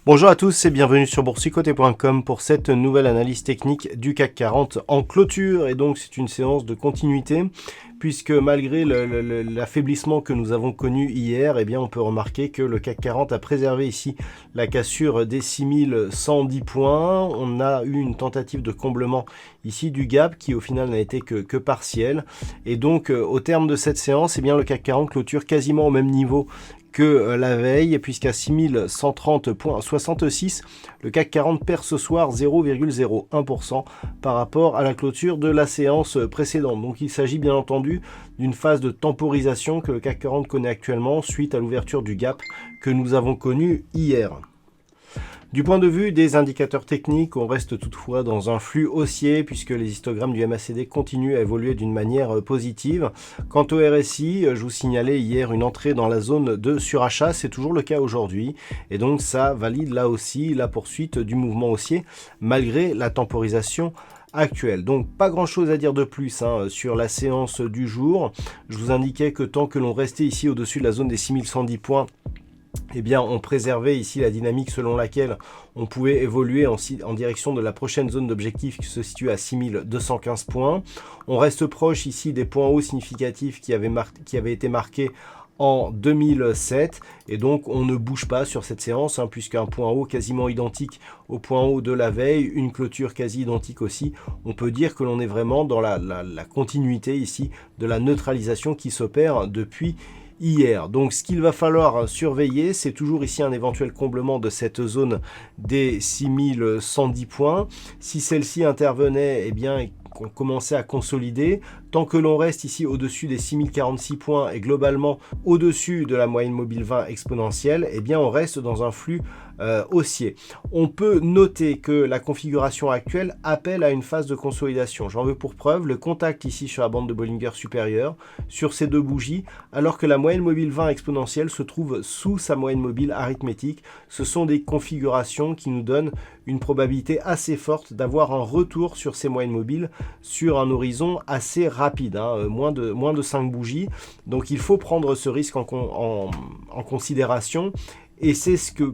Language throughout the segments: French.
Bonjour à tous et bienvenue sur boursicoté.com pour cette nouvelle analyse technique du CAC 40 en clôture. Et donc c'est une séance de continuité puisque malgré l'affaiblissement que nous avons connu hier, eh bien on peut remarquer que le CAC 40 a préservé ici la cassure des 6110 points. On a eu une tentative de comblement ici du gap qui au final n'a été que partiel. Et donc au terme de cette séance, eh bien le CAC 40 clôture quasiment au même niveau que la veille, puisqu'à 6130,66, le CAC 40 perd ce soir 0,01% par rapport à la clôture de la séance précédente. Donc il s'agit bien entendu d'une phase de temporisation que le CAC 40 connaît actuellement suite à l'ouverture du gap que nous avons connu hier. Du point de vue des indicateurs techniques, on reste toutefois dans un flux haussier puisque les histogrammes du MACD continuent à évoluer d'une manière positive. Quant au RSI, je vous signalais hier une entrée dans la zone de surachat, c'est toujours le cas aujourd'hui. Et donc ça valide là aussi la poursuite du mouvement haussier malgré la temporisation actuelle. Donc pas grand chose à dire de plus sur la séance du jour. Je vous indiquais que tant que l'on restait ici au-dessus de la zone des 6110 points, eh bien, on préservait ici la dynamique selon laquelle on pouvait évoluer en direction de la prochaine zone d'objectif qui se situe à 6215 points. On reste proche ici des points hauts significatifs qui avaient été marqués en 2007 et donc on ne bouge pas sur cette séance puisqu'un point haut quasiment identique au point haut de la veille, une clôture quasi identique aussi, on peut dire que l'on est vraiment dans la continuité ici de la neutralisation qui s'opère depuis hier. Donc ce qu'il va falloir surveiller, c'est toujours ici un éventuel comblement de cette zone des 6110 points. Si celle-ci intervenait, eh bien qu'on commençait à consolider. Tant que l'on reste ici au-dessus des 6046 points et globalement au-dessus de la moyenne mobile 20 exponentielle, eh bien on reste dans un flux haussier. On peut noter que la configuration actuelle appelle à une phase de consolidation. J'en veux pour preuve le contact ici sur la bande de Bollinger supérieure sur ces deux bougies, alors que la moyenne mobile 20 exponentielle se trouve sous sa moyenne mobile arithmétique. Ce sont des configurations qui nous donnent une probabilité assez forte d'avoir un retour sur ces moyennes mobiles sur un horizon assez rapide, moins de 5 bougies. Donc il faut prendre ce risque en considération et c'est ce que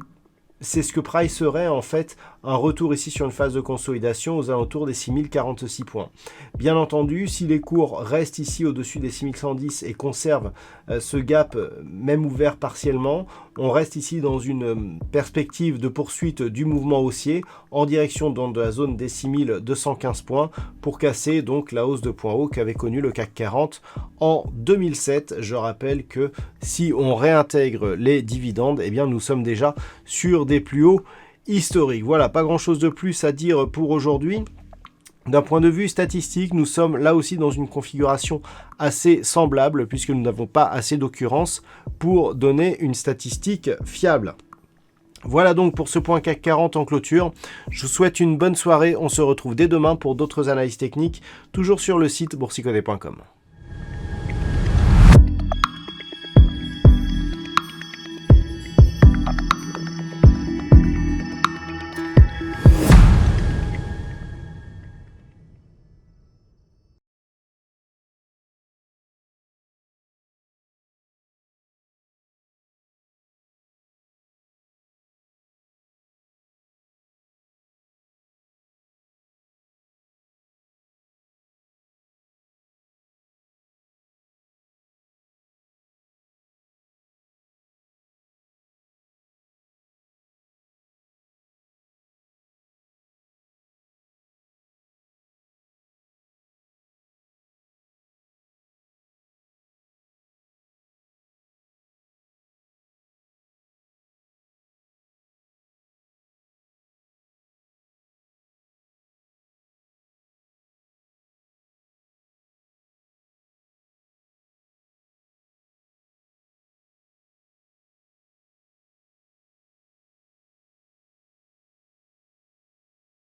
pricerait en fait un retour ici sur une phase de consolidation aux alentours des 6046 points. Bien entendu, si les cours restent ici au-dessus des 6110 et conservent ce gap même ouvert partiellement, on reste ici dans une perspective de poursuite du mouvement haussier en direction de la zone des 6215 points pour casser donc la hausse de points hauts qu'avait connu le CAC 40 en 2007. Je rappelle que si on réintègre les dividendes, eh bien nous sommes déjà sur des plus hauts historiques. Voilà, pas grand chose de plus à dire pour aujourd'hui. D'un point de vue statistique, nous sommes là aussi dans une configuration assez semblable puisque nous n'avons pas assez d'occurrences pour donner une statistique fiable. Voilà donc pour ce point CAC 40 en clôture. Je vous souhaite une bonne soirée. On se retrouve dès demain pour d'autres analyses techniques, toujours sur le site boursicoté.com.